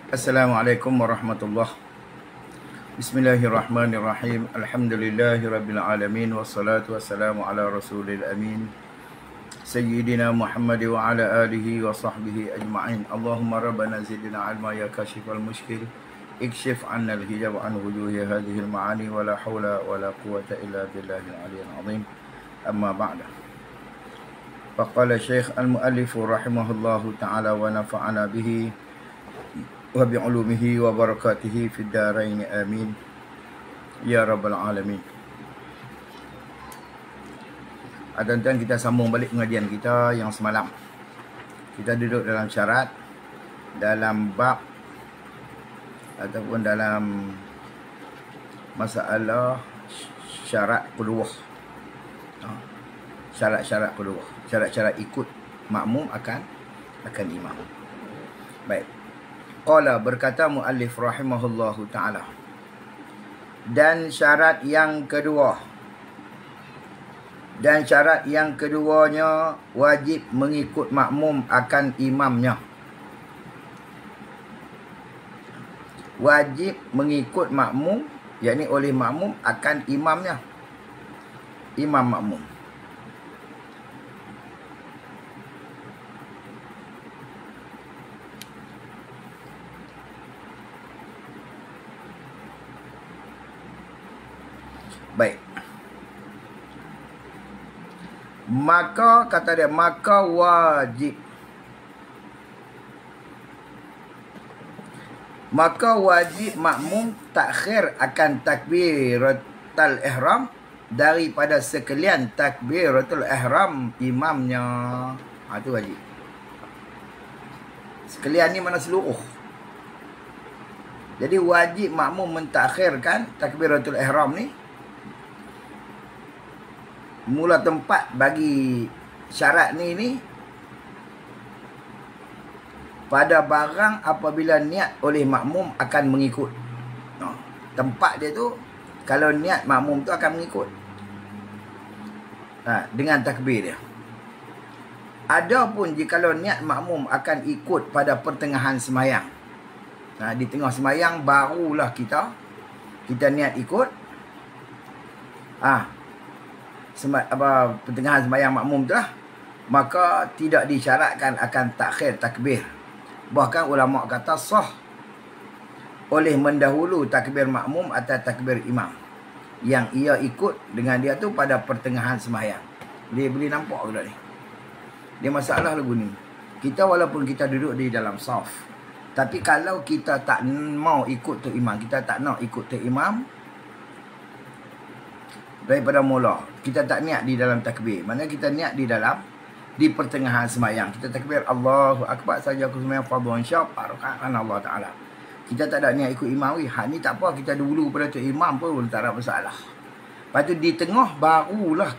Assalamualaikum warahmatullahi. Bismillahirrahmanirrahim. Alhamdulillahirabbil alamin wassalatu wassalamu ala rasulil amin sayyidina Muhammad wa ala alihi wa sahbihi ajma'in. Allahumma rabbana zidna ilma ya kashifal mushkil ikshif 'anna al-hijab an wujuhi hadhihi al-ma'ani wa la hawla wa la quwwata illa billahil aliyyil azim. Amma ba'da. Faqala Syekh al-muallif rahimahullahu ta'ala wa nafa'ana bihi wa bi'ulumihi wa barakatihi fid darain amin ya rabbal alamin. Tuan-tuan, kita sambung balik pengajian kita yang semalam. Kita duduk dalam syarat, dalam bab ataupun dalam masalah syarat qudwah. Syarat-syarat qudwah, syarat-syarat ikut makmum akan imam. Baik. Qala, berkata muallif rahimahullahu ta'ala, dan syarat yang keduanya wajib mengikut makmum akan imamnya. Wajib mengikut makmum, yakni oleh makmum akan imamnya, imam makmum. Baik. Maka, kata dia, maka wajib. Maka wajib makmum takhir akan takbiratul ihram daripada sekalian takbiratul ihram imamnya. Itu wajib. Sekalian ni mana seluruh. Jadi wajib makmum mentakhirkan takbiratul ihram ni. Mula tempat bagi syarat ni pada barang apabila niat oleh makmum akan mengikut. Tempat dia tu, kalau niat makmum tu akan mengikut dengan takbir dia. Adapun jikalau niat makmum akan ikut pada pertengahan semayang, di tengah semayang barulah kita niat ikut, pertengahan sembahyang makmum tu lah, maka tidak disyaratkan akan takhir takbir. Bahkan ulama kata sah oleh mendahulu takbir makmum atau takbir imam yang ia ikut dengan dia tu pada pertengahan sembahyang. Boleh nampak pula ni. Dia masalah lagu ni. Kita walaupun kita duduk di dalam saf, tapi kalau kita tak mau ikut tu imam, kita tak nak ikut tu imam daripada mula, kita tak niat di dalam takbir. Mana kita niat di pertengahan sembahyang. Kita takbir Allahu Akbar saja aku sembahyang fardhu insya rakaat Allah Ta'ala. Kita tak ada niat ikut imam. Hak ni tak apa, kita dulu pada tu imam pun tak ada masalah. Lepas tu di tengah barulah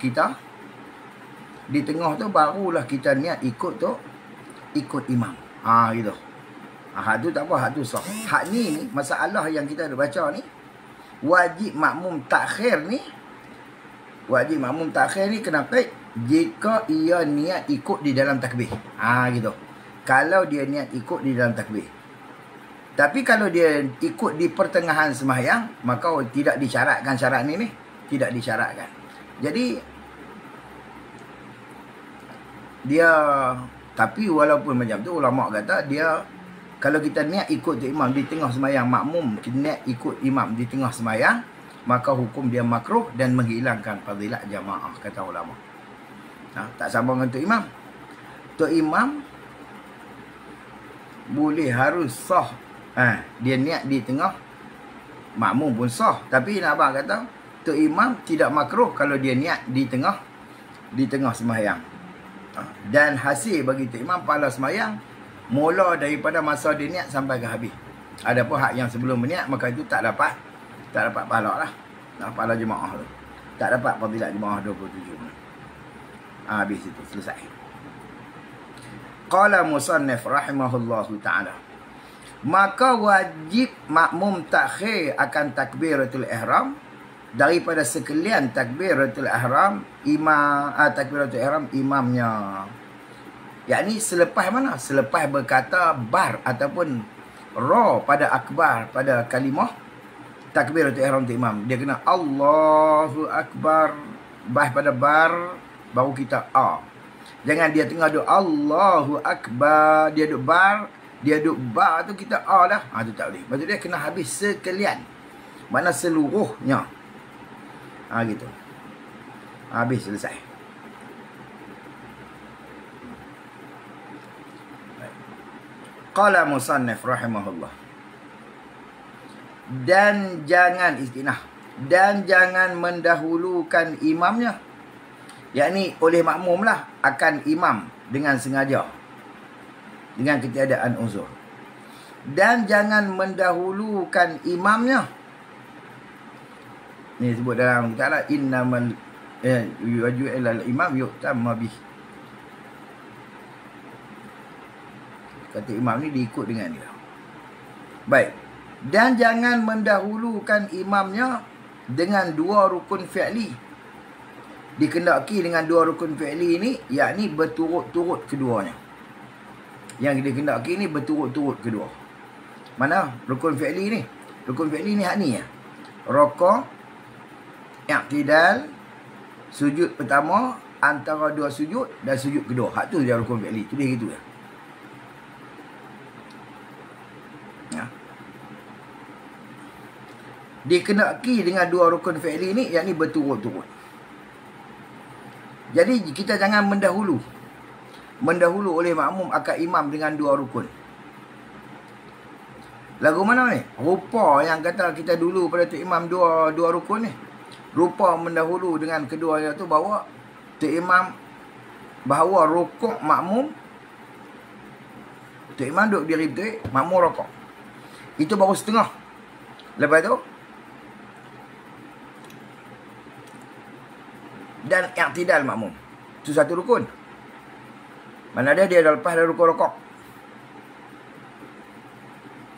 kita niat ikut imam. Gitu. Hak tu tak apa, hak tu sah. Hak ni masalah yang kita ada baca ni, wajib makmum takhir ni. Wajib makmum takhir ni kenapa? Jika ia niat ikut di dalam takbir. Gitu. Kalau dia niat ikut di dalam takbir. Tapi kalau dia ikut di pertengahan sembahyang, maka tidak disyaratkan syarat ni. Tidak disyaratkan. Jadi dia, tapi walaupun macam tu, ulama kata dia, kalau kita niat ikut tu imam di tengah sembahyang, makmum kita niat ikut imam di tengah sembahyang, maka hukum dia makruh dan menghilangkan fadilat jamaah, kata ulama. Tak sama dengan tok imam. Tok imam boleh harus sah. Dia niat di tengah, makmum pun sah. Tapi nak abang kata, tok imam tidak makruh kalau dia niat di tengah sembahyang. Dan hasil bagi tok imam pahala sembahyang mula daripada masa dia niat sampai ke habis. Adapun hak yang sebelum berniat, maka itu tak dapat pahala lah. Pahala jemaah tu. Tak dapat fadilat jemaah 27. Habis itu, selesai. Qala musannif rahimahullahu ta'ala, maka wajib makmum takhir akan takbiratul ihram daripada sekalian takbiratul ihram takbiratul ihram imamnya. Yakni selepas mana? Selepas berkata bar ataupun Ra pada akbar, pada kalimah takbiratul ihram untuk imam. Dia kena Allahu Akbar. Bah pada bar, baru kita A. Jangan dia tengah duk Allahu Akbar, dia duk bar, dia duk bar tu kita A dah. Tu tak boleh. Maksud dia kena habis sekalian. Mana seluruhnya. Gitu. Habis, selesai. Qala musannif rahimahullah. Dan jangan istinah. Dan jangan mendahulukan imamnya. Yakni oleh makmum lah akan imam dengan sengaja. Dengan ketiadaan uzur. Dan jangan mendahulukan imamnya. Ni sebut dalam kitab innamal yu'ilal imam yu'tamma bih. Kata imam ni diikut dengan dia. Baik. Dan jangan mendahulukan imamnya dengan dua rukun fi'li. Dikendaki dengan dua rukun fi'li ni, yakni berturut-turut keduanya. Yang dikendaki ni berturut-turut kedua. Mana rukun fi'li ni? Rukun fi'li ni hak ni ya. Raka', i'tidal, sujud pertama, antara dua sujud dan sujud kedua. Hak tu dia rukun fi'li. Tulis gitu ya. Dikendaki dengan dua rukun fi'li ni, yakni berturut-turut. Jadi kita jangan mendahulu oleh makmum akan imam dengan dua rukun. Lagu mana ni? Rupa yang kata kita dulu pada tu imam dua rukun ni. Rupa mendahulu dengan keduanya tu bahawa tu imam bahawa rukuk makmum. Tu imam duduk diri betul, makmum rukuk. Itu baru setengah. Lepas tu dan i'tidal makmum. Itu satu rukun. Mana ada dia dah lepas dari rukun rokok.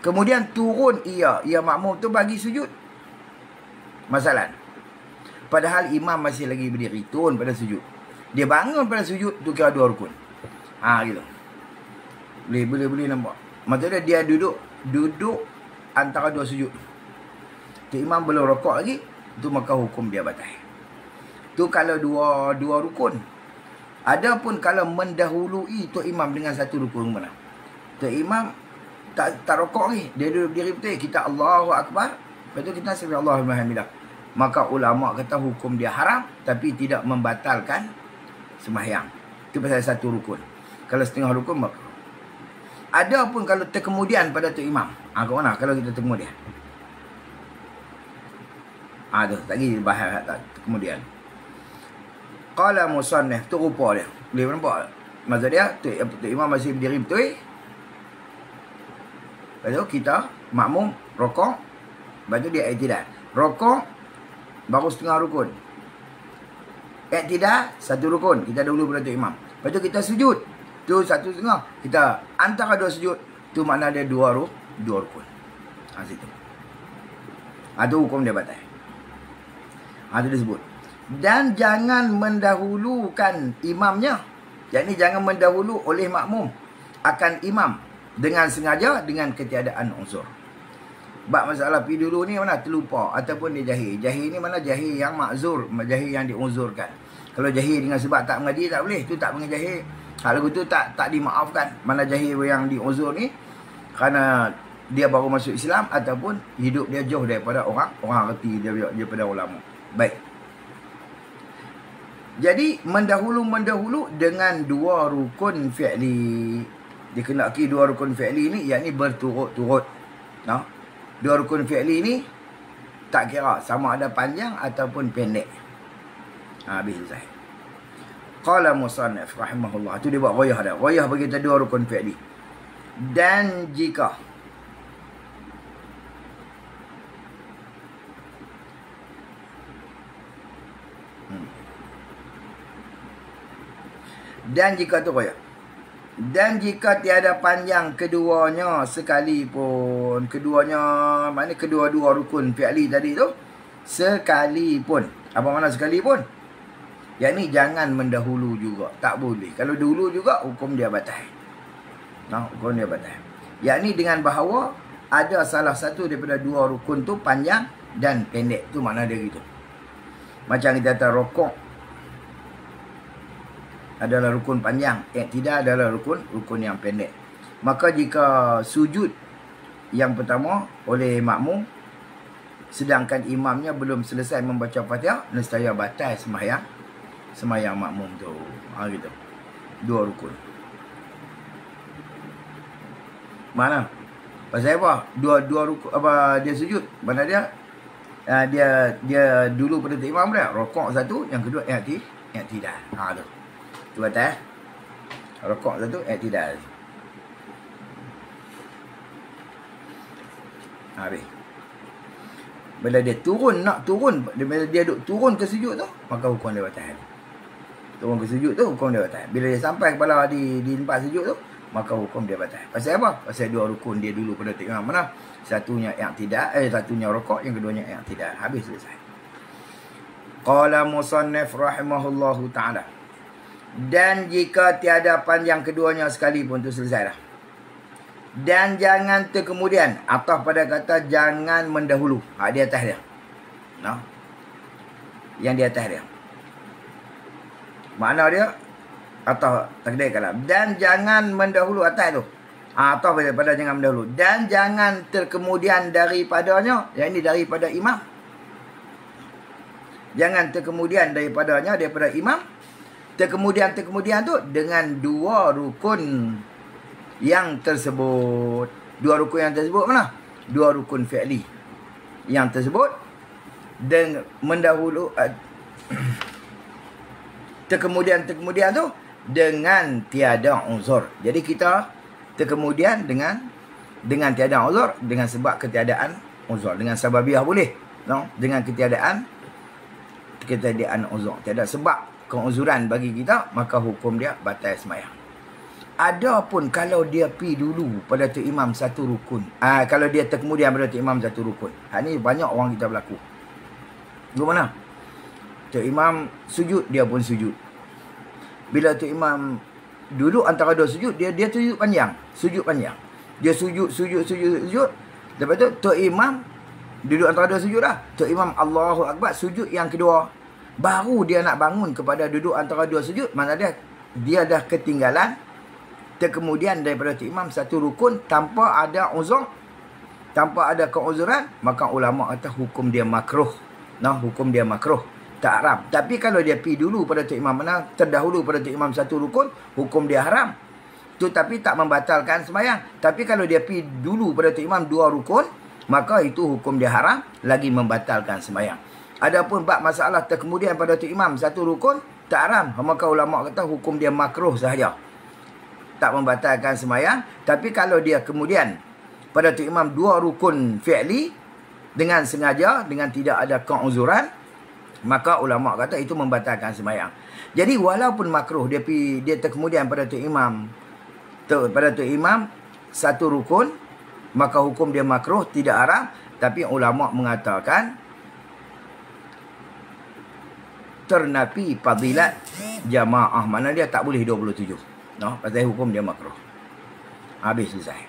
Kemudian turun ia makmum tu bagi sujud. Masalah. Padahal imam masih lagi berdiri, turun pada sujud. Dia bangun pada sujud tu kira dua rukun. Gitu. Boleh nampak. Maksudnya dia duduk antara dua sujud. Tu imam belum rokok lagi, tu maka hukum dia batal. Tu kalau dua rukun. Adapun kalau mendahului tu imam dengan satu rukun mana? Tu imam tak rokok lagi. Dia duduk berdiri betul. Kita Allahu Akbar. Lepas tu kita sami Allahu liman hamidah. Maka ulama kata hukum dia haram tapi tidak membatalkan sembahyang. Itu pasal satu rukun. Kalau setengah rukun maka. Adapun kalau terkemudian pada tu imam. Ke mana kalau kita terkemudian? Tu lagi bahas kemudian. Qala musannif, tu rupa dia. Boleh nampak? Maksud dia, tu imam masih berdiri betul. Lepas tu kita makmum rokok. Lepas tu dia i'tidal. Rokok baru setengah rukun. I'tidal satu rukun. Kita dahulu pada tu imam. Lepas tu kita sujud. Tu satu setengah. Kita antara dua sujud. Tu makna dia dua rukun. Situ. Tu hukum dia batal. Itu disebut. Dan jangan mendahulukan imamnya. Yakni jangan mendahulu oleh makmum akan imam dengan sengaja dengan ketiadaan unsur. Bab masalah pi dulu ni mana terlupa ataupun dia jahil. Jahil ni mana jahil yang makzur, jahil yang diuzurkan. Kalau jahil dengan sebab tak mengaji tak boleh, tu tak mengejahil. Kalau itu tak dimaafkan. Mana jahil yang diuzur ni kerana dia baru masuk Islam ataupun hidup dia jauh daripada orang reti daripada ulama. Baik. Jadi mendahulu dengan dua rukun fi'li. Dikenaki dua rukun fi'li ni yakni berturut-turut. Dua rukun fi'li ni tak kira sama ada panjang ataupun pendek. Habis selesai. Qala musannif rahimahullah. Itu dia buat ghayah dah. Ghayah bagi kita dua rukun fi'li. Dan jika tu ghayah. Dan jika tiada panjang keduanya sekalipun. Keduanya, maknanya kedua-dua rukun fi'li tadi tu. Sekalipun. Apa makna sekalipun? Yang ni jangan mendahulu juga. Tak boleh. Kalau dulu juga, hukum dia batal. Hukum dia batal. Yang ni dengan bahawa ada salah satu daripada dua rukun tu panjang dan pendek. Tu makna dia gitu. Macam kita kata rokok adalah rukun panjang, i'tidal adalah rukun yang pendek. Maka jika sujud yang pertama oleh makmum sedangkan imamnya belum selesai membaca Fatihah, nescaya batal sembahyang makmum tu. Gitu. Dua rukun. Mana? Pasal apa? Dua rukun apa dia sujud? Mana dia? Dia dulu pada imam dia. Rokok satu, yang kedua i'tidal. Tu. Tu batal. Rokok satu, i'tidal. Habis. Bila dia nak turun, bila dia duduk turun ke sujud tu, maka hukum dia batal. Turun ke sujud tu, hukum dia batal. Bila dia sampai kepala di tempat sujud tu, maka hukum dia batal. Pasal apa? Pasal dua rukun dia dulu pada imam mana? Satunya i'tidal, satunya rokok, yang keduanya i'tidal. Habis selesai. Qala musannif rahimahullahu ta'ala. Dan jika tiada panjang keduanya sekalipun, tu selesai dah. Dan jangan terkemudian, atau pada kata jangan mendahulu. Di atas dia. Yang di atas dia. Makna dia, atau takdir kalam. Dan jangan mendahulu atas tu. Atau pada jangan mendahulu. Dan jangan terkemudian daripadanya. Yang ini daripada imam. Jangan terkemudian daripadanya, daripada imam. Terkemudian tu dengan dua rukun yang tersebut. Dua rukun yang tersebut mana? Dua rukun fi'li yang tersebut. Dan mendahulu terkemudian tu dengan tiada uzur. Jadi kita terkemudian dengan tiada uzur, dengan sebab ketiadaan uzur. Dengan sababiah boleh, dengan ketiadaan uzur. Tiada sebab keuzuran bagi kita, maka hukum dia batal sembahyang. Adapun kalau dia pi dulu pada tu imam satu rukun, kalau dia terkemudian pada tu imam satu rukun, ni banyak orang kita berlaku. Bagaimana? Tu imam sujud, dia pun sujud. Bila tu imam duduk antara dua sujud, dia sujud panjang. Dia sujud. Lepas tu tu imam duduk antara dua sujud dah. Tu imam Allahu Akbar, sujud yang kedua. Baru dia nak bangun kepada duduk antara dua sujud, mana dia dah ketinggalan terkemudian daripada tu imam satu rukun tanpa ada uzur, tanpa ada keuzuran, maka ulama kata hukum dia makruh. Hukum dia makruh, tak haram. Tapi kalau dia pi dulu pada tu imam mana, terdahulu pada tu imam satu rukun, hukum dia haram. Tu tapi tak membatalkan sembahyang. Tapi kalau dia pi dulu pada tu imam dua rukun, maka itu hukum dia haram, lagi membatalkan sembahyang. Adapun bab masalah terkemudian pada tu imam satu rukun, tak haram. Maka ulama kata hukum dia makruh sahaja, tak membatalkan sembahyang. Tapi kalau dia kemudian pada tu imam dua rukun fi'li dengan sengaja, dengan tidak ada keuzuran, maka ulama kata itu membatalkan sembahyang. Jadi walaupun makruh dia terkemudian pada tu imam satu rukun, maka hukum dia makruh, tidak haram. Tapi ulama mengatakan ternapi fadilat jamaah, mana dia tak boleh 27. Pasal hukum dia makruh. Habis selesai.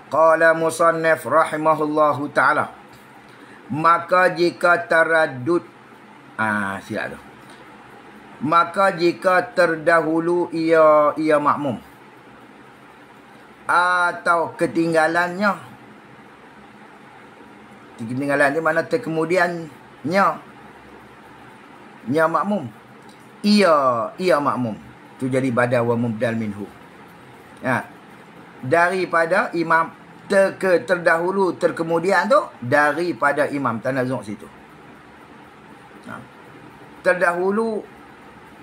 Qala musannif rahimahullahu ta'ala. Maka jika taraddud, silap tu. Maka jika terdahulu ia makmum atau ketinggalannya, mana terkemudiannya makmum, ia makmum, tu jadi badal wa mubdal minhu. Daripada imam, terdahulu terkemudian tu daripada imam, tanazuk situ. Terdahulu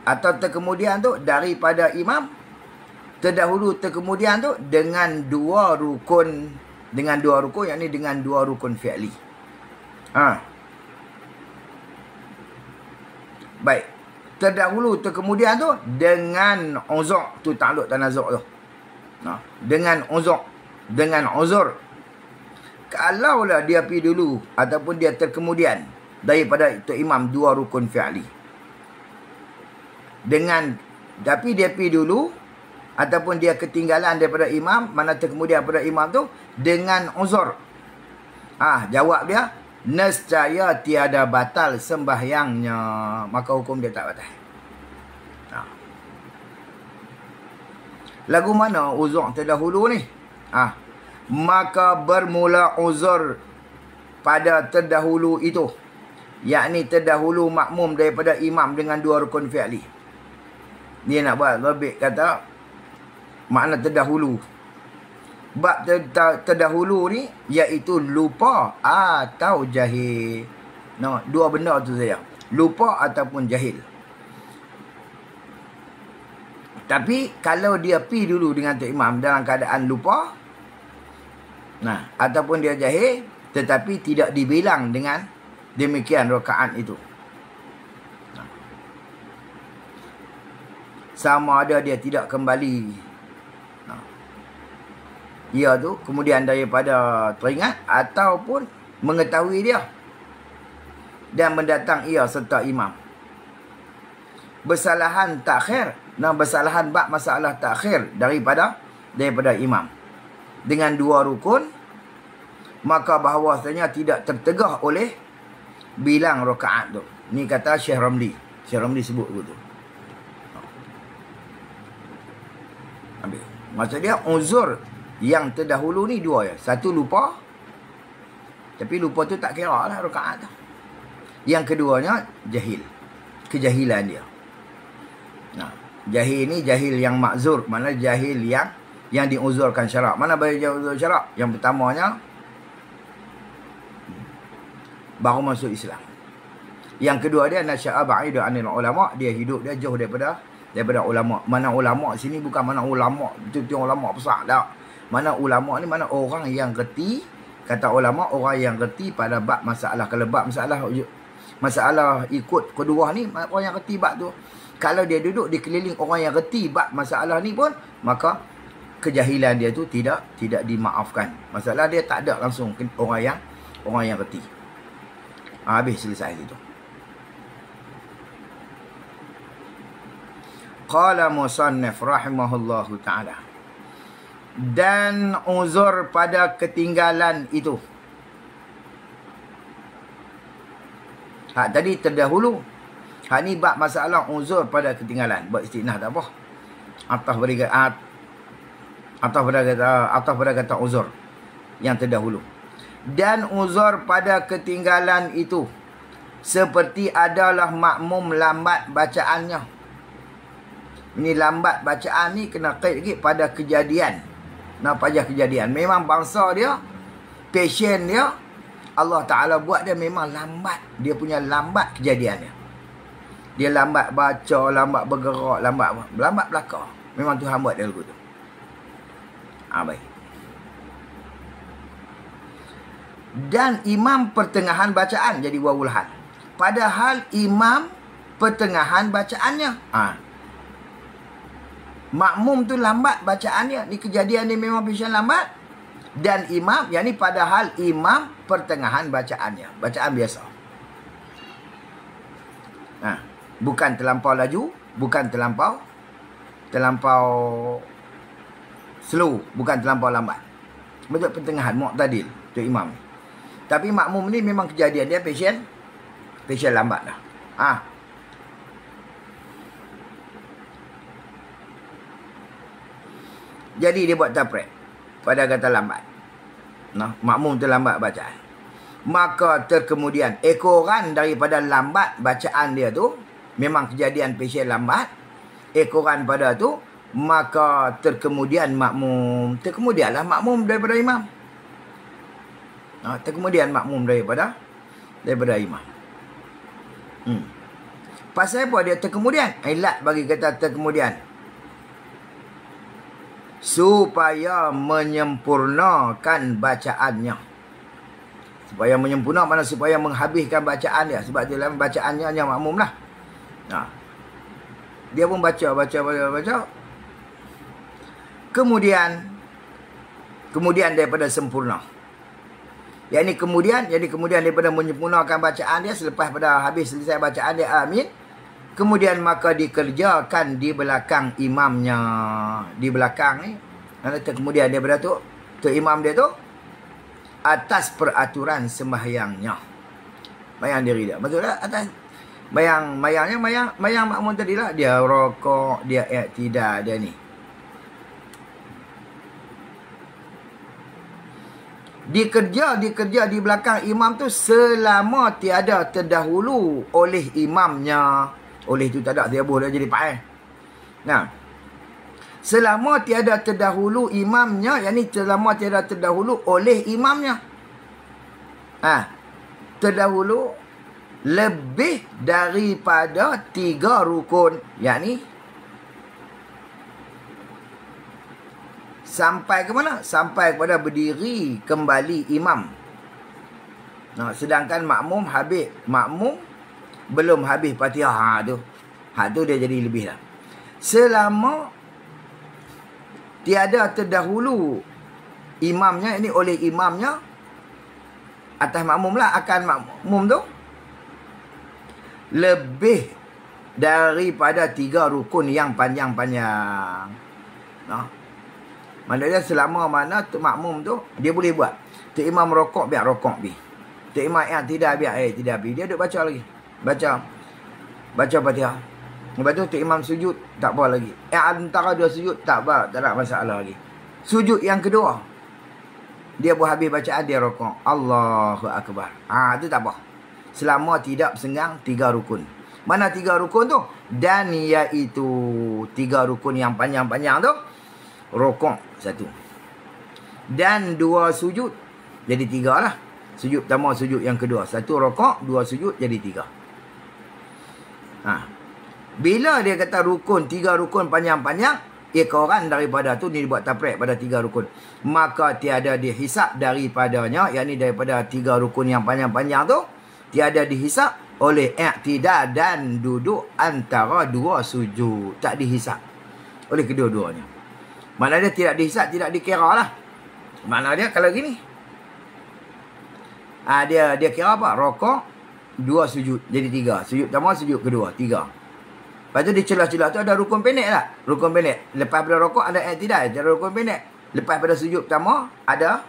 atau terkemudian tu daripada imam, terdahulu terkemudian tu dengan dua rukun, yakni dengan dua rukun fi'li. Baik. Terdahulu terkemudian tu dengan uzur, tu takluk tanazuk tu. Dengan uzur. Kalaulah dia pergi dulu ataupun dia terkemudian daripada itu imam dua rukun fi'li. Tapi dia pergi dulu ataupun dia ketinggalan daripada imam, mana terkemudian daripada imam tu dengan uzur. Jawab dia, nescaya tiada batal sembahyangnya, maka hukum dia tak batal. Lagu mana uzur terdahulu ni? Maka bermula uzur pada terdahulu itu, yakni terdahulu makmum daripada imam dengan 2 rukun fi'li. Dia nak buat lebih kata makna terdahulu. Bab terdahulu ni iaitu lupa atau jahil. Dua benda tu saja. Lupa ataupun jahil. Tapi kalau dia pi dulu dengan tok imam dalam keadaan lupa, ataupun dia jahil, tetapi tidak dibilang dengan demikian rakaat itu. Sama ada dia tidak kembali, ia tu kemudian daripada teringat ataupun mengetahui dia dan mendatang ia serta imam. Bersalahan takhir, bersalahan bab masalah takhir daripada imam dengan 2 rukun, maka bahawasanya tidak tertegah oleh bilang rakaat tu. Ni kata Syekh Ramli. Syekh Ramli sebut begitu. Maksud dia uzur yang terdahulu ni 2 ya. Satu lupa, tapi lupa tu tak kira lah rakaat tu. Yang keduanya jahil, kejahilan dia. Jahil ni jahil yang makzur, mana jahil yang diuzurkan syarak. Mana bagi uzur syarak? Yang pertamanya baru masuk Islam. Yang kedua dia nasya'a ba'idu anil ulama, dia hidup dia jauh daripada ulama. Mana ulama sini bukan mana ulama betul-betul ulama besar tak. Mana ulama ni mana orang yang reti, kata ulama orang yang reti pada bab masalah. Kalau bab masalah ikut kedua ni, orang yang reti bab tu. Kalau dia duduk di keliling orang yang reti bab masalah ni pun, maka kejahilan dia tu tidak dimaafkan. Masalah dia tak ada langsung orang yang reti. Habis selesai itu. Qala musannif rahimahullahu ta'ala. Dan uzur pada ketinggalan itu. Tadi terdahulu. Ni bab masalah uzur pada ketinggalan. Buat istinah tak apa. Ataf pada kata uzur yang terdahulu. Dan uzur pada ketinggalan itu, seperti adalah makmum lambat bacaannya. Ini lambat bacaan ni kena kait lagi pada kejadian. Pajah kejadian. Memang bangsa dia, passion dia, Allah Ta'ala buat dia memang lambat. Dia punya lambat kejadiannya. Dia lambat baca, lambat bergerak, lambat belakang. Memang Tuhan buat dia begitu. Baik. Dan imam pertengahan bacaan jadi wawul hal. Padahal imam pertengahan bacaannya. Makmum tu lambat bacaannya. Ni kejadian ni memang passion lambat. Dan imam, yang ni padahal imam pertengahan bacaannya. Bacaan biasa. Bukan terlampau laju, bukan terlampau slow, bukan terlampau lambat. Betul pertengahan, mu'tadil tu imam. Tapi makmum ni memang kejadian dia passion lambat dah. Jadi dia buat taprek pada kata lambat. Makmum terlambat bacaan. Maka terkemudian ekoran daripada lambat bacaan dia tu, memang kejadian passion lambat, ekoran pada tu, maka terkemudianlah makmum daripada imam. Terkemudian makmum daripada imam. Pasal apa dia terkemudian? Ilat bagi kata terkemudian, supaya menyempurnakan bacaannya. Supaya menyempurna mana supaya menghabiskan bacaan dia. Sebab dia dalam bacaannya hanya makmum lah. Dia pun baca. Kemudian daripada sempurna. Jadi kemudian daripada menyempurnakan bacaan dia, selepas pada habis selesai bacaan dia amin, Kemudian maka dikerjakan di belakang imamnya. Di belakang ni. Kemudian daripada tu imam dia tu atas peraturan sembahyangnya. Bayang diri dia. Betul tak? Atas mayangnya mayang makmum tadi lah. Dia rokok, dia iktidal, dia ni. Dikerja di belakang imam tu selama tiada terdahulu oleh imamnya. Oleh tu tak ada, dia boleh jadi pakai. Nah. Selama tiada terdahulu imamnya, yakni selama tiada terdahulu oleh imamnya. Terdahulu lebih daripada 3 rukun, yakni sampai ke mana? Sampai kepada berdiri kembali imam. Nah, sedangkan makmum belum habis Fatihah tu. Hak tu dia jadi lebih lah. Selama tiada terdahulu imamnya, ini oleh imamnya atas makmum lah, akan makmum tu lebih daripada 3 rukun yang panjang-panjang. Nah, maknanya selama mana tu makmum tu dia boleh buat. Tok imam rokok biar rokok bi. Tok imam tidak biar tidak bi. Dia duk baca lagi. Baca Fatihah. Lepas tu tok imam sujud tak apa lagi. Antara 2 sujud tak apa, tak ada masalah lagi. Sujud yang kedua dia buat habis bacaan, dia rokok. Allahu akbar. Tu tak apa. Selama tidak senggang 3 rukun. Mana 3 rukun tu? Dan iaitu 3 rukun yang panjang-panjang tu. Rokok 1. Dan 2 sujud. Jadi 3 lah. Sujud pertama, sujud yang kedua. 1 rokok, 2 sujud, jadi 3. Bila dia kata rukun, 3 rukun panjang-panjang, ekoran daripada tu ni dibuat taprek pada 3 rukun. Maka tiada dihisap daripadanya, yakni daripada 3 rukun yang panjang-panjang tu, tiada dihisap oleh iktidal dan duduk antara 2 sujud. Tak dihisap oleh kedua-duanya. Makna dia tidak dihisap, tidak dikira lah. Makna dia kalau gini. Dia kira apa? Rokok, 2 sujud, jadi 3. Sujud pertama, sujud kedua, 3. Lepas tu di celah-celah tu ada rukun pendek lah. Rukun pendek. Lepas pada rokok ada iktidal, ada rukun pendek. Lepas pada sujud pertama ada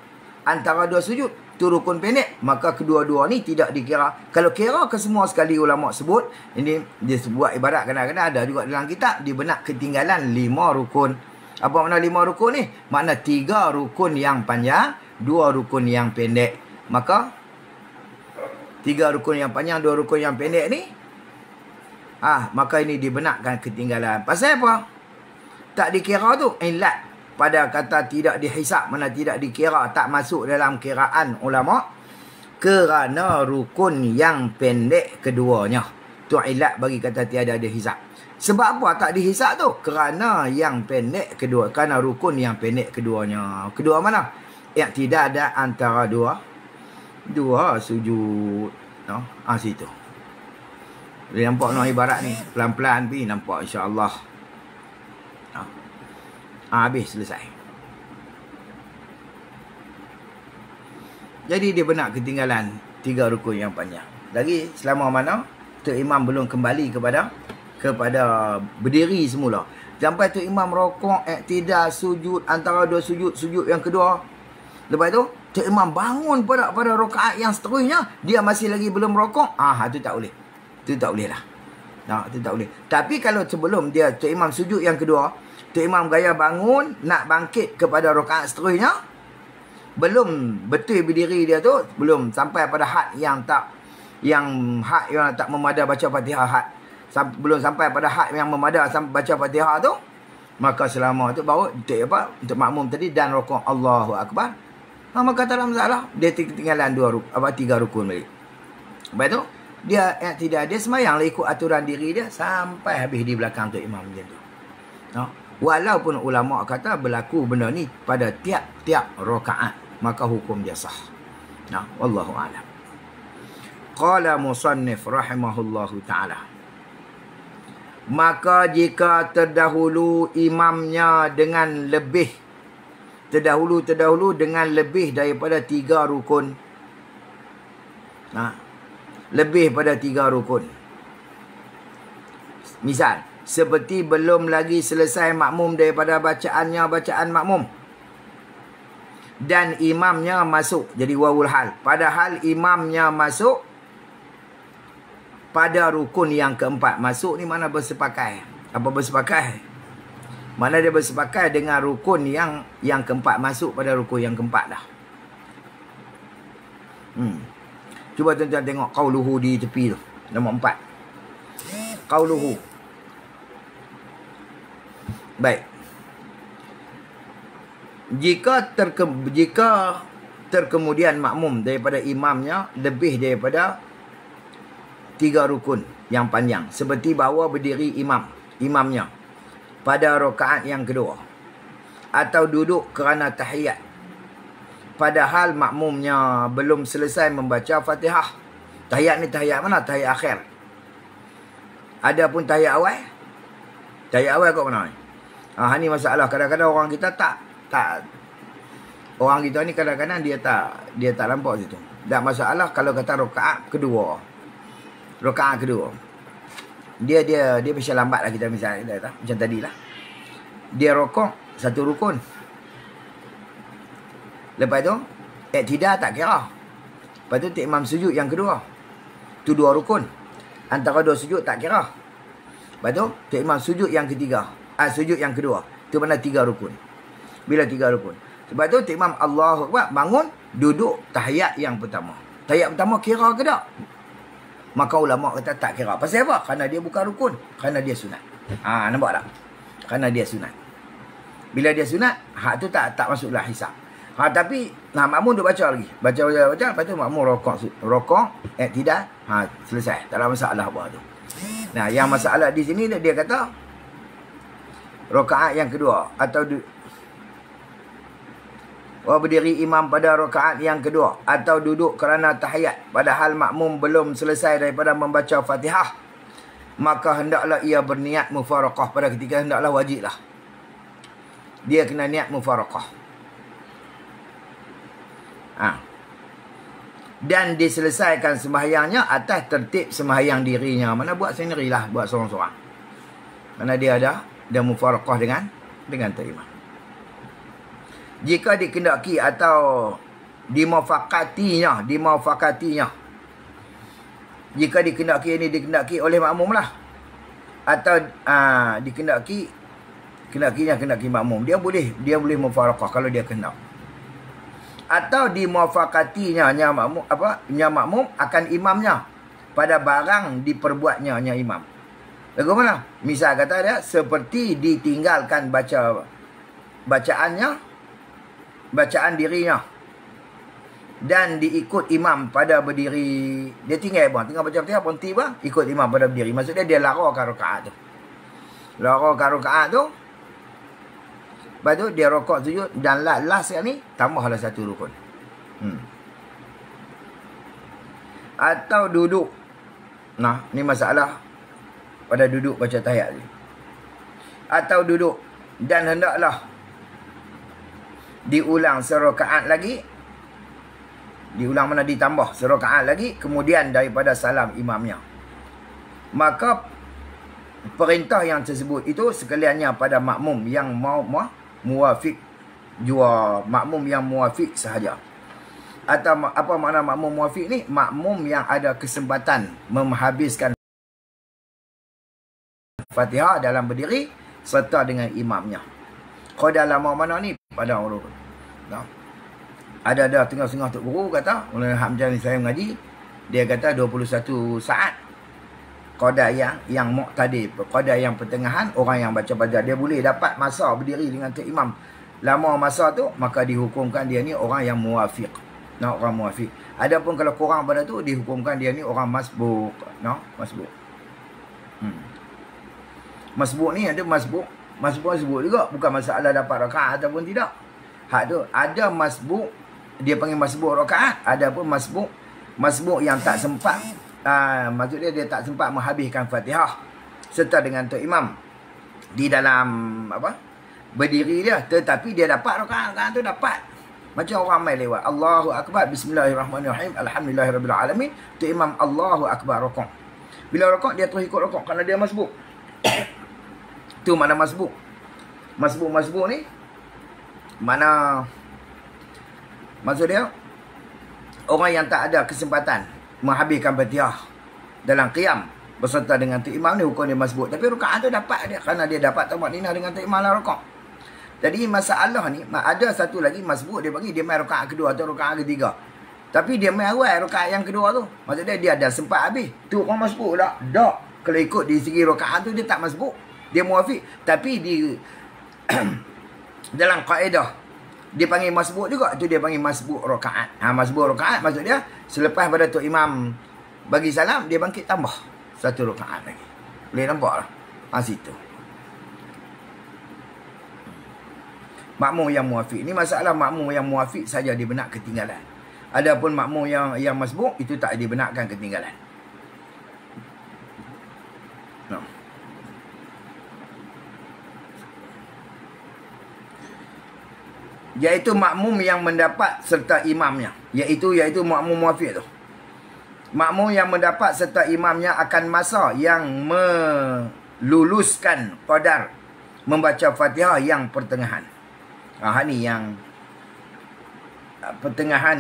antara 2 sujud. Tu rukun pendek. Maka kedua-dua ni tidak dikira. Kalau kira ke semua sekali ulama sebut, ini dia buat ibarat kadang-kadang ada juga dalam kitab, di benak ketinggalan 5 rukun. Apa makna 5 rukun ni? Makna 3 rukun yang panjang, 2 rukun yang pendek. Maka 3 rukun yang panjang, 2 rukun yang pendek ni, maka ini dibenarkan ketinggalan. Pasal apa? Tak dikira tu ilat pada kata tidak dihisap, mana tidak dikira, tak masuk dalam kiraan ulama, kerana rukun yang pendek keduanya. Tu ilat bagi kata tiada dihisap. Sebab apa tak dihisap tu? Kerana yang pendek kedua, kerana rukun yang pendek keduanya. Kedua mana? Tidak ada antara 2 sujud. Situ. Dia nampak no ibarat ni. Pelan-pelan pergi nampak insya-Allah. Habis selesai. Jadi dia benar ketinggalan 3 rukun yang panjang. Lagi selama mana Tok Imam belum kembali kepada berdiri semula. Sampai Tok Imam rokok, iktidal, sujud, antara 2 sujud yang kedua. Lepas tu Tok Imam bangun pada rakaat yang seterusnya, dia masih lagi belum rokok. Itu tak boleh. Itu tak boleh lah. Itu tak boleh. Tapi kalau sebelum dia Tok Imam sujud yang kedua, Tok Imam gaya bangun nak bangkit kepada rakaat seterusnya, belum betul berdiri dia tu, belum sampai pada had yang tak memadah baca Fatihah, belum sampai pada had yang memadah baca Fatihah tu, maka selama tu baru untuk makmum tadi dan rokok Allahu akbar. Maka tak ada masalah. Dia ketinggalan 3 rukun balik. Lepas tu dia semayang lah ikut aturan diri dia sampai habis di belakang Tok Imam macam tu. Walaupun ulama kata berlaku benda ni pada tiap-tiap rakaat, maka hukum dia sah. Wallahu a'lam. Qala musannif rahimahullahu ta'ala. Maka jika terdahulu imamnya dengan lebih, terdahulu dengan lebih daripada 3 rukun. Lebih pada 3 rukun. Misal, seperti belum lagi selesai makmum daripada bacaan makmum. Dan imamnya masuk. Jadi wawul hal. Padahal imamnya masuk pada rukun yang keempat. Masuk ni mana bersepakai. Apa bersepakai? Mana dia bersepakai dengan rukun yang keempat. Masuk pada rukun yang keempat dah. Cuba tuan-tuan tengok qauluhu di tepi tu. Nombor 4. Qauluhu. Baik. Jika terkemudian makmum daripada imamnya lebih daripada 3 rukun yang panjang, seperti bahawa berdiri imamnya pada rakaat yang kedua, atau duduk kerana tahiyat padahal makmumnya belum selesai membaca Fatihah. Tahiyat ni tahiyat mana? Tahiyat akhir. Adapun tahiyat awal, tahiyat awal kat mana ni? Ni masalah. Kadang-kadang orang kita tak orang kita ni kadang-kadang dia tak nampak situ. Tak masalah kalau kata rakaat kedua. Dia bisa lambat lah kita misalnya macam tadilah. Dia rokok satu rukun. Lepas tu iktidal tak kira. Lepas tu imam sujud yang kedua. Tu 2 rukun. Antara 2 sujud tak kira. Lepas tu imam sujud yang ketiga. Sujud yang kedua. Tu mana 3 rukun. Bila 3 rukun. Sebab tu imam Allahu Akbar bangun duduk tahiyat yang pertama. Tahiyat pertama kira ke tak? Maka ulama kata tak kira. Pasal apa? Kerana dia bukan rukun. Kerana dia sunat. Nampak tak? Kerana dia sunat. Bila dia sunat, hak tu tak masuklah hisab. Tapi makmum dia baca lagi. Baca. Lepas tu makmum rokok, tidak. Selesai. Tak ada masalah buat tu. Nah, yang masalah di sini dia kata rakaat yang kedua atau berdiri imam pada rakaat yang kedua atau duduk kerana tahiyat padahal makmum belum selesai daripada membaca Fatihah, maka hendaklah ia berniat mufaraqah. Pada ketika hendaklah wajiblah dia kena niat mufaraqah. Dan diselesaikan sembahyangnya atas tertib sembahyang dirinya. Mana buat sendirilah, buat seorang-seorang. Mana dia mufaraqah dengan terima. Jika dikendaki atau dimufakatinya. Jika dikendaki oleh makmum lah. Atau kendaki makmum. Dia boleh mufaraqah kalau dia kendak. Atau dimufakatinya nya makmum akan imamnya pada barang diperbuatnya nya imam. Lagu mana? Misal kata dia seperti ditinggalkan bacaan dirinya dan diikut imam pada berdiri. Dia tinggal baca Fatihah pun tiba ikut imam pada berdiri. Maksudnya dia larangkan rakaat tu. Lepas tu dia rokok sujud dan last ni tambahlah satu rukun. Atau duduk. Nah, ni masalah pada duduk baca tahiyat ni. Atau duduk dan hendaklah diulang serakaat lagi. Diulang mana ditambah serakaat lagi kemudian daripada salam imamnya. Maka perintah yang tersebut itu sekaliannya pada makmum yang muwafiq jua, makmum yang muwafiq sahaja. Atau apa makna makmum muwafiq ni? Makmum yang ada kesempatan menghabiskan Fatihah dalam berdiri serta dengan imamnya. Kau dalam mana ni? Pada urut. Ada tengah-tengah Tok Guru kata, oleh Hamzah ni saya mengaji, dia kata 21 saat. Qada yang muqtadi, qada yang pertengahan, orang yang baca baca dia boleh dapat masa berdiri dengan tok imam lama masa tu, maka dihukumkan dia ni orang yang muwafiq. Orang muwafiq. Adapun kalau kurang pada tu dihukumkan dia ni orang masbuk. Masbuk. Masbuk ni ada masbuk juga, bukan masalah dapat rakaat ataupun tidak. Hak tu ada masbuk, dia panggil masbuk rakaat, ada pun masbuk yang tak sempat. Maksudnya dia tak sempat menghabiskan Fatihah serta dengan tok imam di dalam berdiri dia, tetapi dia dapat rakaat tu dapat. Macam orang mai lewat, Allahu Akbar, Bismillahirrahmanirrahim, Alhamdulillahirabbil alamin, tok imam Allahu Akbar rukuk. Bila rukuk dia terus ikut rukuk kerana dia masbuk. Itu mana masbuk. Masbuk ni mana, maksud dia orang yang tak ada kesempatan menghabiskan Fatihah dalam qiyam berserta dengan tu imam ni, hukum dia masbuk. Tapi rakaat tu dapat dia, kerana dia dapat tumakninah dengan tu imam lah rakaat. Jadi masalah ni, ada satu lagi masbuk dia bagi, dia main rakaat kedua atau rakaat ketiga. Tapi dia main awal rakaat yang kedua tu. Maksudnya dia ada sempat habis. Tu orang masbuk tak? Tak. Kalau ikut di segi rakaat tu dia tak masbuk. Dia muafiq. Tapi di dalam kaedah dia panggil masbuk juga. Tu dia panggil masbuk rakaat. Masbuk rakaat maksud dia selepas pada tu imam bagi salam, dia bangkit tambah satu rakaat lagi. Boleh nampak lah. Situ. Makmum yang muafiq. Ni masalah makmum yang muafiq saja dibenak ketinggalan. Adapun makmum yang masbuk, itu tak dibenarkan ketinggalan. No. Iaitu makmum yang mendapat serta imamnya. Iaitu makmum muafiq tu. Makmum yang mendapat serta imamnya akan masa yang meluluskan qadar membaca Fatihah yang pertengahan. Ni yang pertengahan.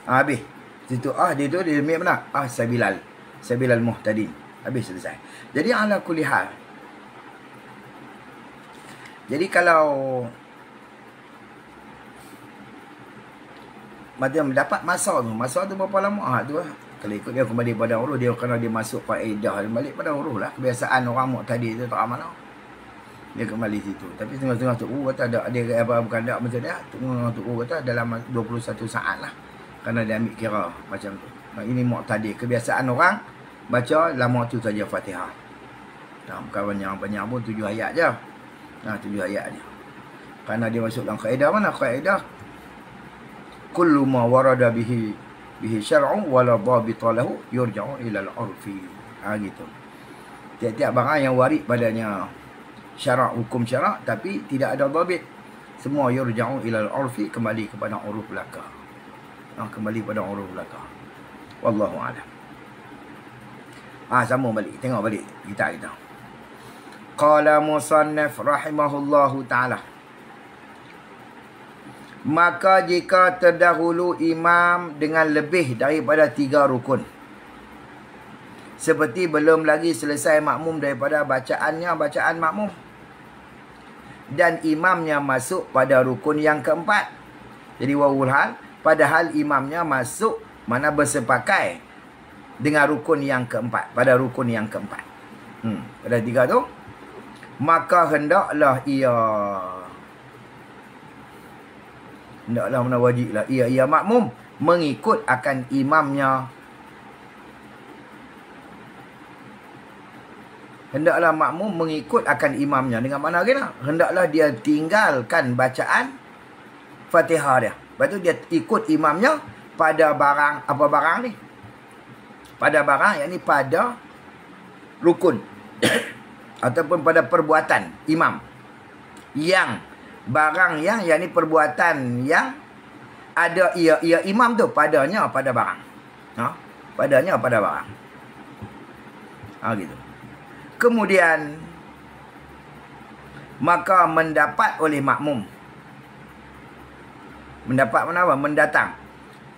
Habis. Situ dia tu dia ambil mana? Sabilal muhtadin. Habis selesai. Jadi ala kulli hal. Jadi kalau macam dapat masa tu berapa lama? Tu lah. Kalau ikut dia kembali pada uruh, dia kena dia masuk faedah, dia balik pada uruh lah. Kebiasaan orang muqtadi tu tak aman lah. Dia kembali situ. Tapi tengah-tengah tu kata ada apa bukan ada macam dia. Tengah tu kata dalam 21 saat lah. Kerana dia ambil kira macam tu. Ini muqtadi. Kebiasaan orang baca lama tu saja Fatihah. Bukan banyak pun 7 ayat je. 7 ayat je. Kerana dia masuk dalam kaedah mana? Kaedah kullu ma warada bihi syar'un wala dhabita lahu yurja'u ila al-'urfi. Gitu. Tiap-tiap barang yang warid padanya syarak, hukum syarak, tapi tidak ada dhabit, semua yurja'u ila al-'urfi, kembali kepada uruf belaka. Kembali pada uruf belaka. Wallahu a'lam. Sama balik, tengok balik kita. Qala musannif rahimahullahu ta'ala. Maka jika terdahulu imam dengan lebih daripada 3 rukun, seperti belum lagi selesai makmum daripada bacaan makmum, dan imamnya masuk pada rukun yang keempat. Jadi wawul hal, padahal imamnya masuk mana bersepakai dengan rukun yang keempat, pada rukun yang keempat. Pada 3 tu, maka hendaklah mana wajib lah. Ia makmum mengikut akan imamnya. Hendaklah makmum mengikut akan imamnya. Dengan mana kena? Hendaklah dia tinggalkan bacaan Fatihah dia. Lepas tu dia ikut imamnya pada barang, apa barang ni? Pada barang, yakni pada rukun. Ataupun pada perbuatan imam. Yang barang yang yakni perbuatan yang ada ia imam tu padanya pada barang. Padanya pada barang. Gitu. Kemudian maka mendapat oleh makmum. Mendapat apa? Mendatang.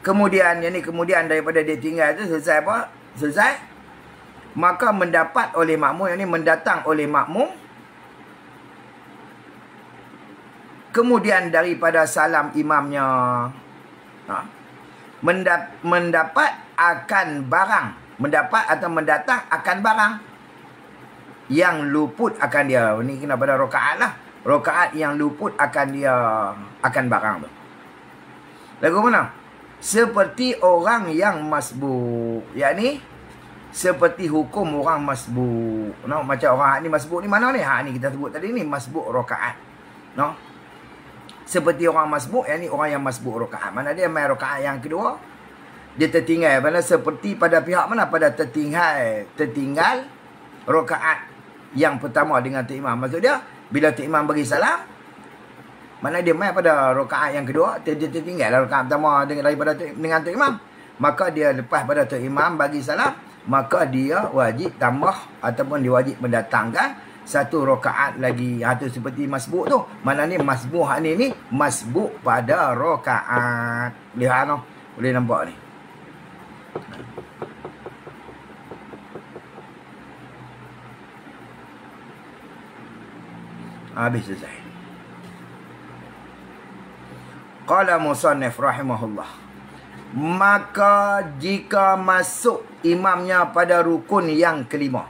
Kemudian kemudian daripada dia tinggal tu selesai apa? Selesai. Maka mendapat oleh makmum, yakni mendatang oleh makmum. Kemudian daripada salam imamnya, mendapat akan barang, mendapat atau mendatang akan barang yang luput akan dia. Ini kena pada rakaat lah. Rakaat yang luput akan dia, akan barang tu. Lagu mana? Seperti orang yang masbuk. Yakni seperti hukum orang masbuk. Macam orang ni masbuk ni mana ni? Ni kita sebut tadi ni masbuk rakaat. Seperti orang masbuk, yakni orang yang masbuk rakaat. Mana dia main rakaat yang kedua, dia tertinggal. Mana seperti pada pihak mana? Pada tertinggal rakaat yang pertama dengan Tok Imam. Maksud dia, bila Tok Imam bagi salam, mana dia main pada rakaat yang kedua, dia tertinggal rakaat pertama dengan Tok Imam. maka dia lepas pada Tok Imam bagi salam, maka dia wajib tambah ataupun dia wajib mendatangkan satu rakaat lagi. Itu seperti masbuk tu. Mana ni masbuk ni masbuk pada rakaat. Lihat no. Boleh nampak ni. Habis selesai. Qala musannif rahimahullah. Maka jika masuk imamnya pada rukun yang kelima.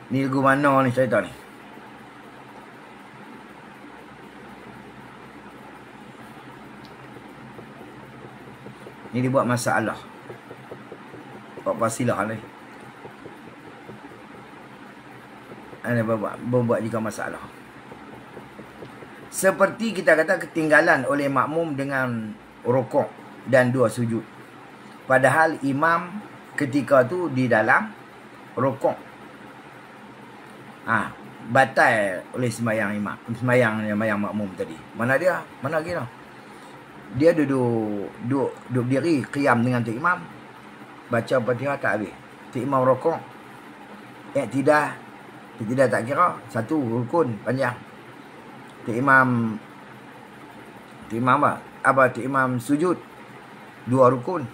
Ni lagu mana ni cerita ni? Ni dia buat masalah. Buat pasilah ni. Ana buat jika masalah. Seperti kita kata ketinggalan oleh makmum dengan rukuk dan 2 sujud. Padahal imam ketika tu di dalam rukuk. Batal oleh sembahyang imam, sembahyang makmum tadi. Mana dia? Mana kira? Dia duduk diri qiyam dengan Tok Imam. Baca Fatihah tak habis. Tok Imam rukuk. Tidak tak kira. Satu rukun panjang. Tok Imam Tok Imam sujud 2 rukun.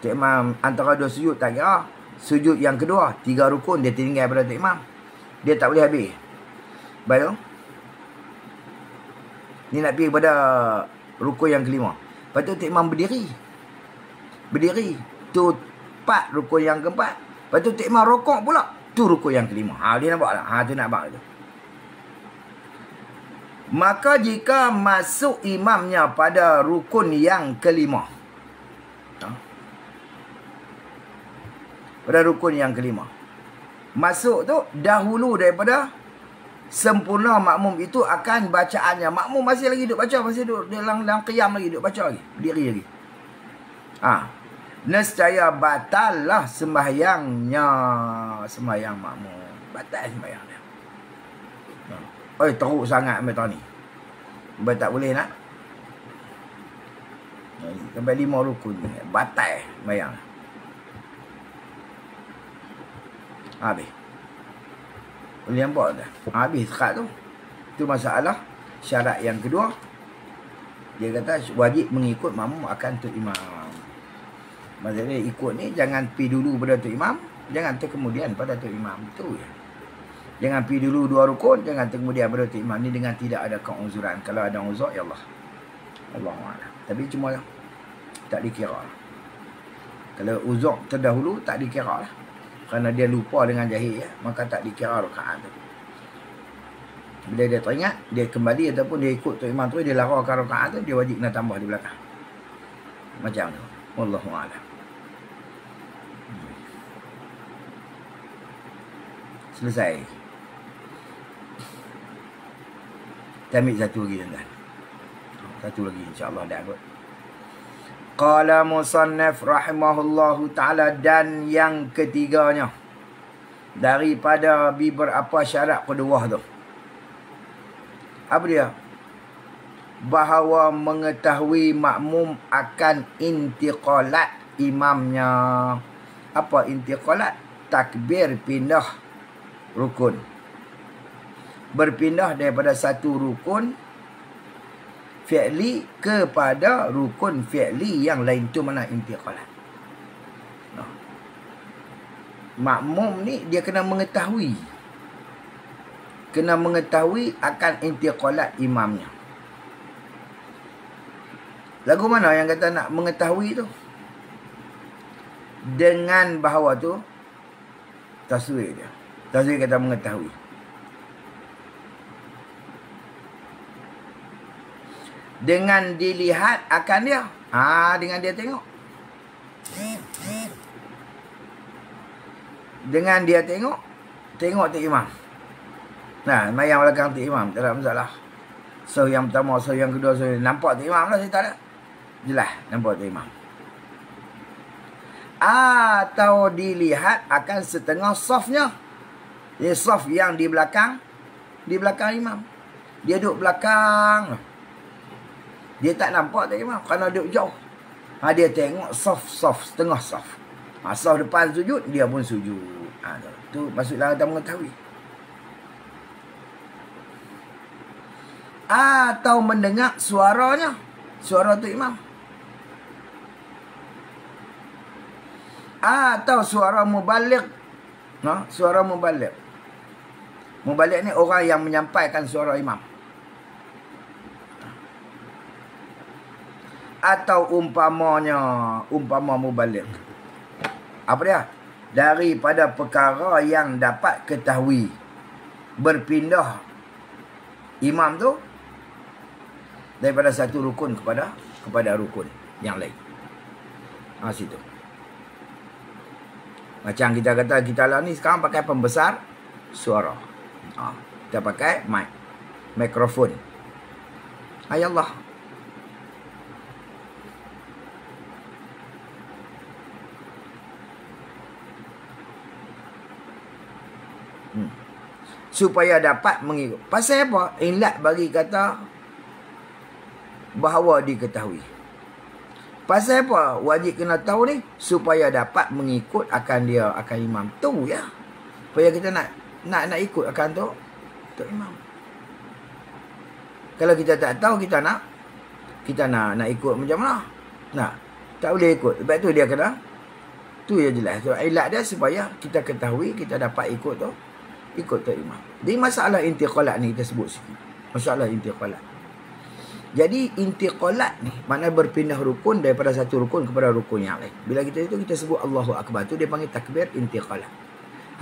Tok Imam antara 2 sujud tak kira. Sujud yang kedua 3 rukun dia tinggal pada Tok Imam. Dia tak boleh habis. Baik. Ni nak pergi pada rukun yang kelima. Lepas tu Tok Imam berdiri. Tu 4 rukun yang keempat. Lepas tu Tok Imam rukuk pula. Tu rukun yang kelima. Dia nampak tak? Tu nampak tu. Maka jika masuk imamnya pada rukun yang kelima. Pada rukun yang kelima. Masuk tu dahulu daripada sempurna makmum itu akan bacaannya. Makmum masih lagi duduk baca. Masih duduk dalam qiyam lagi. Duduk baca lagi. Berdiri lagi. Nescaya batal lah sembahyangnya. Sembahyang makmum. Batal sembahyang dia. Teruk sangat macam ni. Tak boleh nak. Sampai 5 rukun ni. Batal sembahyang. Habis. Boleh nampak tak? Habis sekat tu. Itu masalah. Syarat yang kedua. Dia kata wajib mengikut makmum akan Tok Imam. Maksudnya ikut ni jangan pergi dulu pada Tok Imam. Jangan terkemudian pada Tok Imam. Itu je. Jangan pergi dulu 2 rukun. Jangan terkemudian pada Tok Imam. Ni dengan tidak ada keuzuran. Kalau ada uzur, ya Allah. Allahuakbar. Tapi cuma tak dikira. Kalau uzur terdahulu, tak dikira lah. Kerana dia lupa dengan jahil, maka tak dikira rakaat tu. Bila dia teringat, dia kembali ataupun dia ikut Tok Imam tu, dia larangkan rakaat tu, dia wajib kena tambah di belakang. Macam tu. Wallahualam. Selesai. Kita ambil satu lagi tuan-tuan. Satu lagi insya-Allah dah kot. Qala musannif rahimahullahu ta'ala, dan yang ketiganya daripada beberapa syarat kedua tu. Apa dia? Bahawa mengetahui makmum akan intiqalat imamnya. Apa intiqalat? Takbir pindah rukun. Berpindah daripada satu rukun fi'li kepada rukun fi'li yang lain. Tu mana intiqalat. Makmum ni dia kena mengetahui. Kena mengetahui akan intiqalat imamnya. Lagu mana yang kata nak mengetahui tu? Dengan bahawa tu taswir dia. Taswir kata mengetahui. Dengan dilihat akan dia. Dengan dia tengok. Dengan dia tengok. Tengok Tok Imam. Mayang belakang Tok Imam. Tak ada masalah. So yang pertama, so yang kedua, so nampak Tok Imam lah. Saya tak ada. Jelas nampak Tok Imam. Atau dilihat akan setengah softnya. Ini soft yang di belakang. Di belakang imam. Dia duduk belakang. Dia tak nampak Tok Imam kerana duduk jauh. Dia tengok soft, setengah soft. Soft depan sujud, dia pun sujud. Tu maksudlah kita mengetahui. Atau mendengar suaranya, suara tu imam. Atau suara mubaligh. Suara mubaligh. Mubaligh ni orang yang menyampaikan suara imam. Atau umpama mubaligh. Apa dia? Daripada perkara yang dapat ketahui berpindah imam tu daripada satu rukun kepada rukun yang lain. Situ. Macam kita kata kita lah ni sekarang pakai pembesar suara. Kita pakai mikrofon. Ayallah. Supaya dapat mengikut. Pasal apa? Ilat bagi kata bahawa diketahui. Pasal apa wajib kena tahu ni? Supaya dapat mengikut akan imam tu ya. Supaya kita nak ikut akan tu imam. Kalau kita tak tahu, kita nak ikut macam mana? Tak boleh ikut. Sebab tu dia kena, tu ya jelas. So, ilat dia supaya kita ketahui, kita dapat ikut tu imam. Jadi masalah intiqalat ni kita sebut sikit. Masalah intiqalat. Jadi intiqalat ni makna berpindah rukun daripada satu rukun kepada rukun yang lain. Bila kita sebut Allahu Akbar tu dia panggil takbir intiqalat.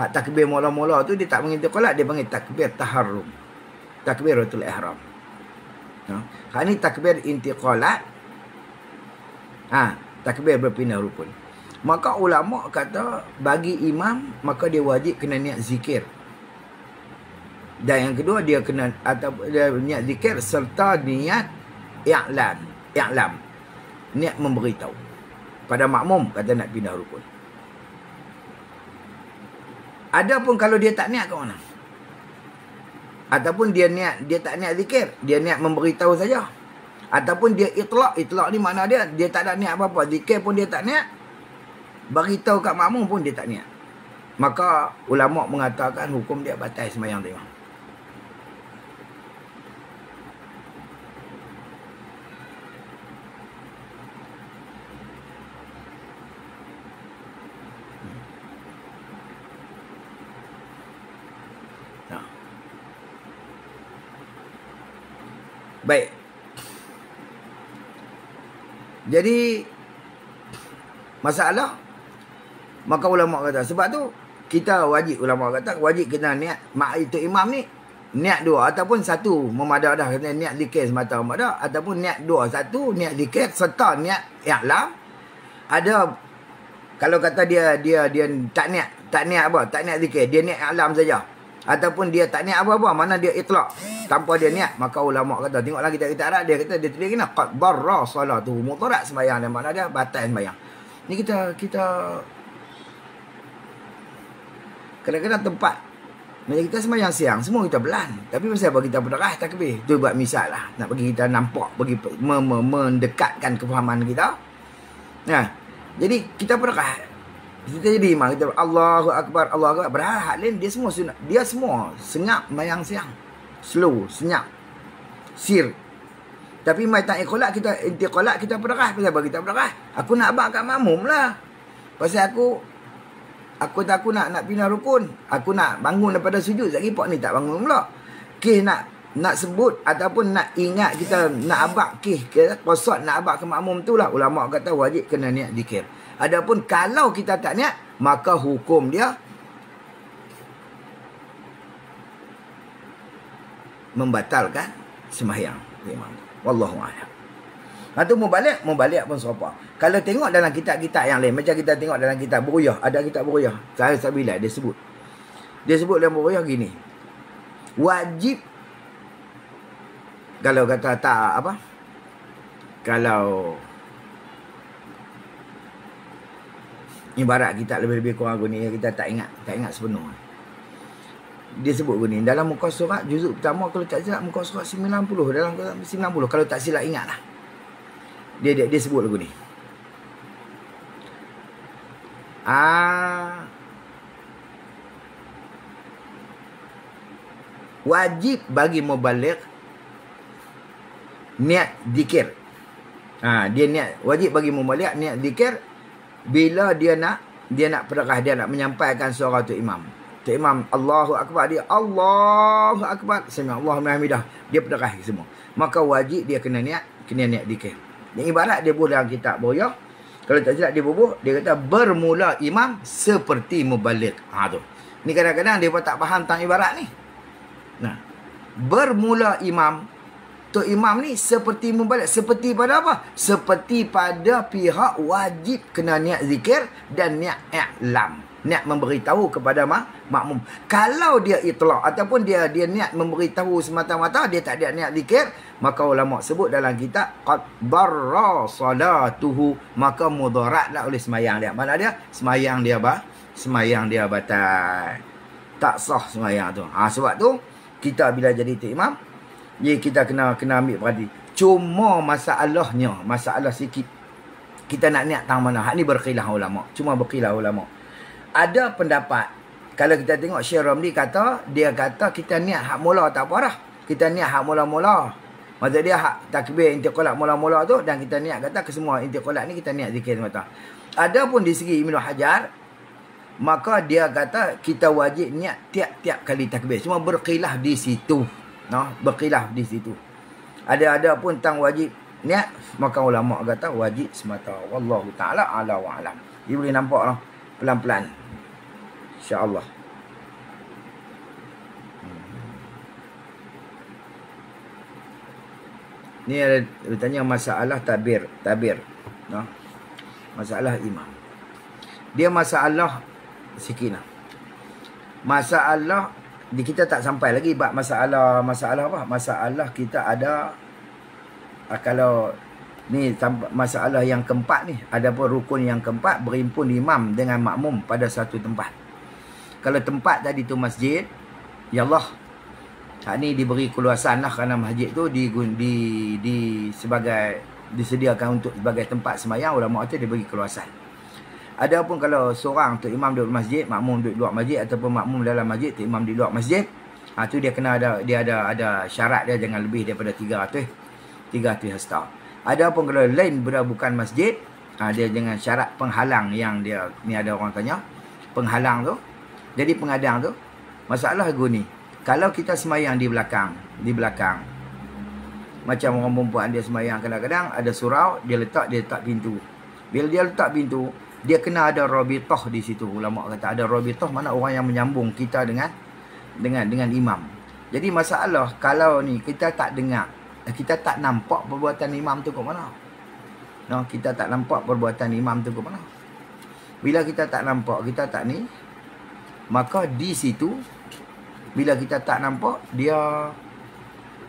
Hak takbir mula-mula tu dia tak panggil intiqalat, dia panggil takbir taharrum. Takbiratul ihram. Hak ni takbir intiqalat. Takbir berpindah rukun. Maka ulama kata bagi imam maka dia wajib kena niat zikir. Dan yang kedua dia kena dia niat zikir serta niat i'lam. Niat memberitahu pada makmum kata nak pindah rukun. Adapun kalau dia tak niat ke mana? Ataupun dia tak niat zikir, dia niat memberitahu saja. Ataupun dia itlaq ni makna dia tak ada niat apa-apa, zikir pun dia tak niat, beritahu kat makmum pun dia tak niat. Maka ulama mengatakan hukum dia batal sembahyang tu. Baik. Jadi masalah maka ulama kata sebab tu kita ulama kata wajib kena niat itu imam ni niat dua ataupun satu memadah dah kena niat zikir semata-mata ataupun niat dua satu niat zikir serta niat i'lam. Ada kalau kata dia tak niat zikir, dia niat i'lam saja. Ataupun dia tak niat apa-apa, mana dia itlaq tanpa dia niat, maka ulama kata tengoklah kita Arab dia kata dia tulis kena qad barra salatuhu mutarak sembahyang dia, makna dia batal sembahyang. Ni kita kadang-kadang tempat macam kita sembahyang siang semua kita belan, tapi pasal apa kita berderah takbir tu buat misal lah nak bagi kita nampak, bagi mendekatkan kefahaman kita. Jadi kita berderah. Kita jadi imam, kita Allahu Akbar, berhak lain dia semua sunat. Dia semua senyap mayang siang. Slow, senyap. Sir. Tapi mai tak intiqalat kita berderah. Pasal apa kita berderah? Aku nak abang kat makmum lah. Pasal aku nak pindah rukun. Aku nak bangun daripada sujud. Sekejap pak ni tak bangun pula. Nak sebut ataupun nak ingat kita nak abang kosot nak abang ke makmum tu lah. Ulama kata wajib kena niat zikir. Adapun kalau kita tak niat, maka hukum dia membatalkan sembahyang imam. Wallahu a'lam. Itu mubalik pun serupa. Kalau tengok dalam kitab-kitab yang lain, macam kita tengok dalam kitab Buruyah, ada kitab Buruyah. Saya Sabila dia sebut dalam Buruyah gini. Wajib kalau kata tak apa? Kalau ibarat kita lebih-lebih kurang gini, kita tak ingat sepenuh. Dia sebut gini dalam muka surat juzuk pertama, kalau tak silap muka surat 90, dalam 90 kalau tak silap ingatlah. Dia sebut lagu ni. Wajib bagi mubaligh niat zikir. Dia niat, wajib bagi mubaligh niat zikir bila dia nak perderah, dia nak menyampaikan suara tu imam. Tu imam Allahu Akbar, dia Allahu Akbar, sami Allahu liman hamidah, dia perderah semua. Maka wajib dia kena niat zikir. Yang ibarat dia bubuh dalam kitab Bughya, kalau tak silap dia bubuh, dia kata bermula imam seperti mubaligh. Tu. Ni kadang-kadang dia pun tak faham tentang ibarat ni. Nah, bermula imam, tu imam ni seperti mubaligh. Seperti pada apa? Seperti pada pihak wajib kena niat zikir dan niat i'lam. Niat memberitahu kepada makmum. Kalau dia itlaq ataupun dia niat memberitahu semata-mata, dia tak ada niat zikir, maka ulama sebut dalam kitab qad darra salatuhu, maka mudaratlah oleh semayang dia. Mana dia? Semayang dia batal. Tak sah semayang tu. Sebab tu kita bila jadi tu imam, kita kena ambil perhati. Cuma masalah sikit, kita nak niat tang mana. Hak ni berkhilaf ulama. Cuma berkhilaf ulama. Ada pendapat, kalau kita tengok Syekh Ramli dia kata kita niat hak mula tak apa dah. Kita niat hak mula-mula. Maksud dia hak takbir intiqalat mula-mula tu, dan kita niat kata ke semua intiqalat ni kita niat zikir semata. Adapun di segi Ibnu Hajar, maka dia kata kita wajib niat tiap-tiap kali takbir. Cuma berkhilaf di situ. Berkhilaf di situ. Ada pun tentang wajib niat, maka ulama kata wajib semata. Wallahu taala ala wa alam. Dia boleh nampak lah pelan-pelan. Insya-Allah. Ni ada bertanya masalah tabir. Masalah imam. Dia masalah sikit lah. Masalah kita tak sampai lagi bab masalah apa? Masalah kita ada kalau ni masalah yang keempat ni, ada pun rukun yang keempat, berhimpun imam dengan makmum pada satu tempat. Kalau tempat tadi tu masjid, ya Allah, hak ni diberi keluasan lah kerana masjid tu disediakan untuk sebagai tempat semayang, ulama tu diberi keluasan. Adapun kalau seorang tu imam duduk masjid, makmum duduk luar masjid, ataupun makmum dalam masjid, tu imam di luar masjid, tu dia kena ada syarat dia, jangan lebih daripada 300 hasta. Adapun kalau lain bukan masjid, dia dengan syarat penghalang yang dia ni ada orang tanya, penghalang tu. Jadi pengadang tu, masalah gini, kalau kita semayang di belakang, macam orang perempuan dia semayang kadang-kadang ada surau, dia letak pintu. Bila dia letak pintu, dia kena ada rabitah di situ. Ulama kata ada rabitah, mana orang yang menyambung kita dengan imam. Jadi masalah kalau ni kita tak dengar, kita tak nampak perbuatan imam tu ke mana. Kita tak nampak perbuatan imam tu ke mana. Bila kita tak nampak, kita tak ni, maka di situ bila kita tak nampak, dia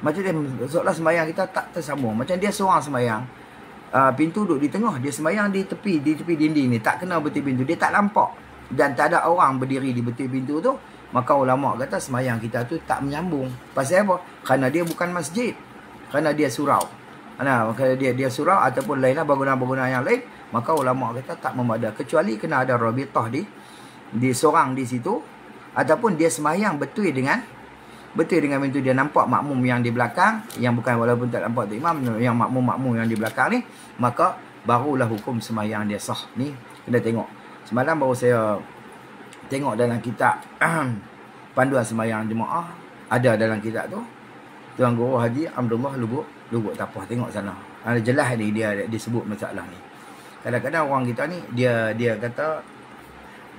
macam dia seolah sembahyang kita tak tersambung. Macam dia seorang sembahyang, pintu duduk di tengah, dia sembahyang di tepi dinding ni, tak kena betul pintu, dia tak nampak dan tak ada orang berdiri di betul pintu tu, maka ulama kata sembahyang kita tu tak menyambung. Pasal apa? Kerana dia bukan masjid, kerana dia surau. Kalau dia surau ataupun lainlah bangunan-bangunan yang lain, maka ulama kata tak memadai, kecuali kena ada rabitah di seorang di situ, ataupun dia sembahyang betul dengan pintu, dia nampak makmum yang di belakang, yang bukan walaupun tak nampak tu imam, yang makmum yang di belakang ni, maka barulah hukum sembahyang dia sah. Ni kena tengok. Semalam baru saya tengok dalam kitab panduan sembahyang jemaah, ada dalam kitab tu Tuan Guru Haji Abdullah Lubuk Tapah, tengok sana. Ada jelas ni dia sebut masalah ni. Kadang-kadang orang kita ni dia kata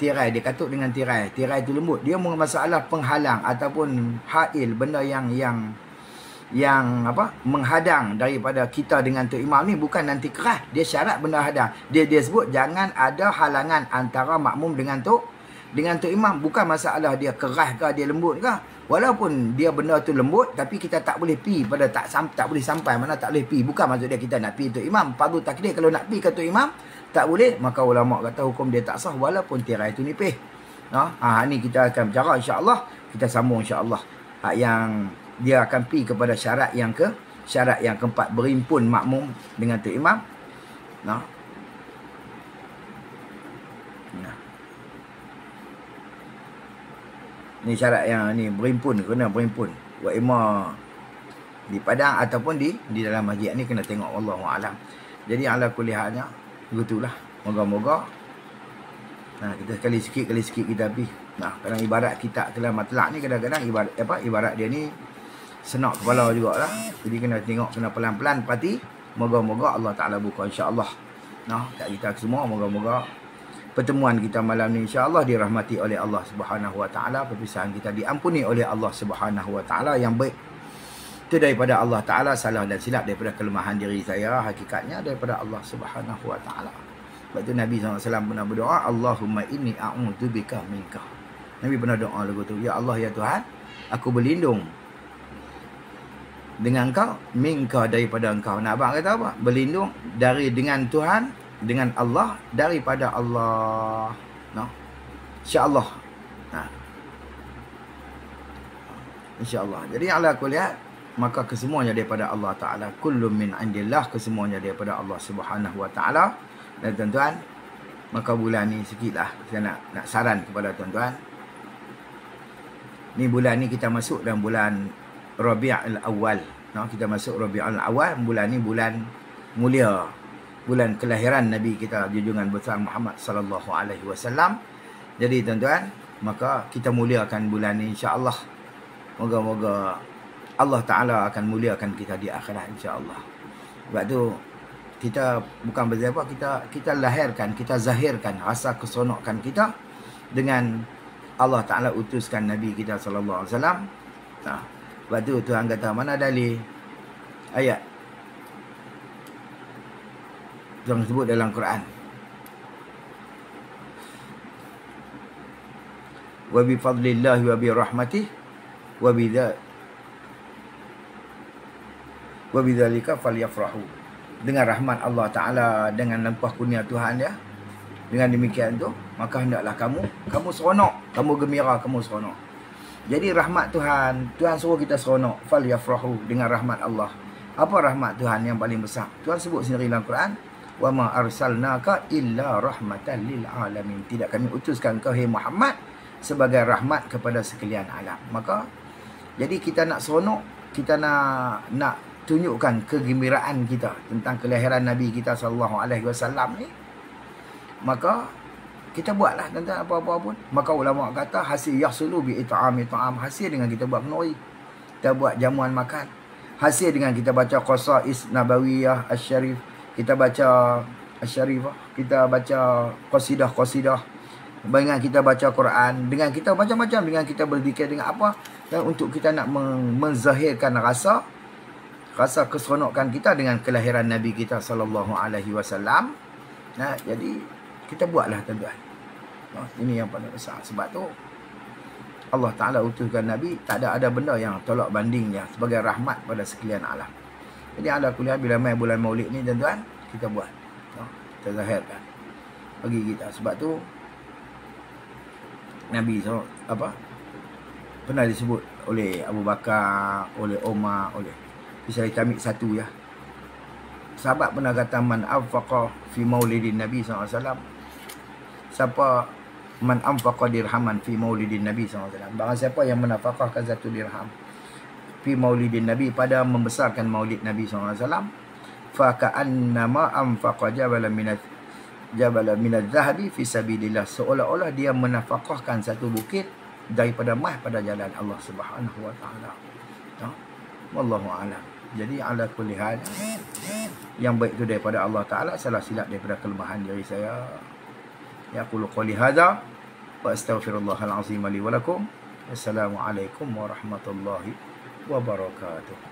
tirai, dia katuk dengan tirai tu lembut. Dia masalah penghalang ataupun hail, benda yang menghadang daripada kita dengan tu imam ni, bukan nanti keras. Dia syarat benda hadang. Dia sebut jangan ada halangan antara makmum dengan tu imam. Bukan masalah dia keras ke dia lembut ke. Walaupun dia benda tu lembut, tapi kita tak boleh pi pada tak boleh sampai mana tak boleh pi. Bukan maksud dia kita nak pi tu imam. Fardu takdir kalau nak pi ke tu imam tak boleh, maka ulama kata hukum dia tak sah walaupun tirai itu nipis. Ni kita akan bicara insya-Allah, kita sambung insya-Allah. Yang dia akan pi kepada syarat yang keempat, berhimpun makmum dengan tu imam. Ni syarat yang ni berhimpun, kena berhimpun. Wa imma di padang ataupun di dalam masjid ni kena tengok, wallahu alam. Jadi ala kulli halnya begitulah. Moga-moga kita sekali sikit kita habis. Kadang ibarat kita kelam matlak ni kadang-kadang ibarat dia ni senak kepala jugalah. Jadi kena tengok, kena pelan-pelan parti. Moga-moga Allah Taala buka insya-Allah. Kat kita semua moga-moga pertemuan kita malam ni insya-Allah dirahmati oleh Allah Subhanahu Wa Taala, perpisahan kita diampuni oleh Allah Subhanahu Wa Taala. Yang baik itu daripada Allah Taala, salah dan silap daripada kelemahan diri saya, hakikatnya daripada Allah Subhanahu Wa Taala. Sebab tu Nabi SAW pernah berdoa, Allahumma inni a'udzubika minka. Nabi pernah doa lagu tu, ya Allah ya Tuhan, aku berlindung dengan Engkau, minka daripada Engkau. Nak abang kata apa? Berlindung dari dengan Tuhan, dengan Allah, daripada Allah. InsyaAllah. InsyaAllah. Jadi ala kulli hal, maka kesemuanya daripada Allah Ta'ala. Kullu min indillah, kesemuanya daripada Allah Subhanahu Wa Ta'ala. Dan tuan-tuan, maka bulan ni sikitlah saya nak saran kepada tuan-tuan. Ni bulan ni kita masuk dalam bulan Rabi'ul Awal. Kita masuk Rabi'ul Awal. Bulan ni bulan mulia, bulan kelahiran Nabi kita junjungan besar Muhammad sallallahu alaihi wasallam. Jadi tuan-tuan, maka kita muliakan bulan ni insya-Allah. Moga-moga Allah Taala akan muliakan kita di akhirat insya-Allah. Sebab tu kita bukan berapa, kita lahirkan, kita zahirkan rasa keseronokan kita dengan Allah Taala utuskan Nabi kita sallallahu alaihi wasallam. Sebab tu Tuhan kata, mana dalil ayat yang disebut dalam Quran, wa bi fadlillahi wa bi rahmatih wa bidzalika falyafrahu. Dengan rahmat Allah Taala, dengan limpah kurnia Tuhan dia, dengan demikian tu maka hendaklah kamu seronok, kamu gembira, kamu seronok. Jadi rahmat Tuhan suruh kita seronok, falyafrahu, dengan rahmat Allah. Apa rahmat Tuhan yang paling besar? Tuhan sebut sendiri dalam Quran, wa ma arsalnaka illa rahmatan lil alamin. Tidak kami utuskan kau hai Muhammad sebagai rahmat kepada sekalian alam. Maka jadi kita nak seronok, kita nak tunjukkan kegembiraan kita tentang kelahiran Nabi kita sallallahu alaihi wasallam ni, maka kita buatlah tentang apa-apa pun. Maka ulama kata hasil yahsulu bi it'ami ta'am, hasil dengan kita buat kenuri, kita buat jamuan makan, hasil dengan kita baca qasais nabawiyah asy-syarif, kita baca asy-syarifah, kita baca qasidah, dengan kita baca Quran, dengan kita macam-macam, dengan kita berzikir, dengan apa, dan untuk kita nak menzahirkan rasa keseronokan kita dengan kelahiran Nabi kita sallallahu alaihi wasallam. Jadi kita buatlah tuan-tuan. Ini yang paling besar. Sebab tu Allah Taala utuskan Nabi, tak ada benda yang tolak bandingnya sebagai rahmat pada sekalian alam. Jadi ala kuliah bila mai bulan Maulid ni tuan-tuan, kita buat, kita zahirkan bagi kita. Sebab tu Nabi pernah disebut oleh Abu Bakar, oleh Umar, oleh bisa kita ambil satu ya. Sahabat pernah kata, man anfaqa fi maulidin Nabi SAW. Siapa man anfaqa dirhaman fi maulidin Nabi SAW. Barang siapa yang menafkahkan satu dirham fi maulidin Nabi, pada membesarkan maulid Nabi SAW, fa ka'annama anfaqa jabalan minaz zahabi fi sabilillah. Seolah-olah dia menafkahkan satu bukit daripada emas pada jalan Allah Subhanahu Wa Taala. Wallahu a'lam. Jadi ala kulli hal, yang baik itu daripada Allah Taala, salah silap daripada kelemahan diri saya. Ya qulu qouli hadza wa astaghfirullahal azim li wa lakum. Wassalamualaikum warahmatullahi wabarakatuh.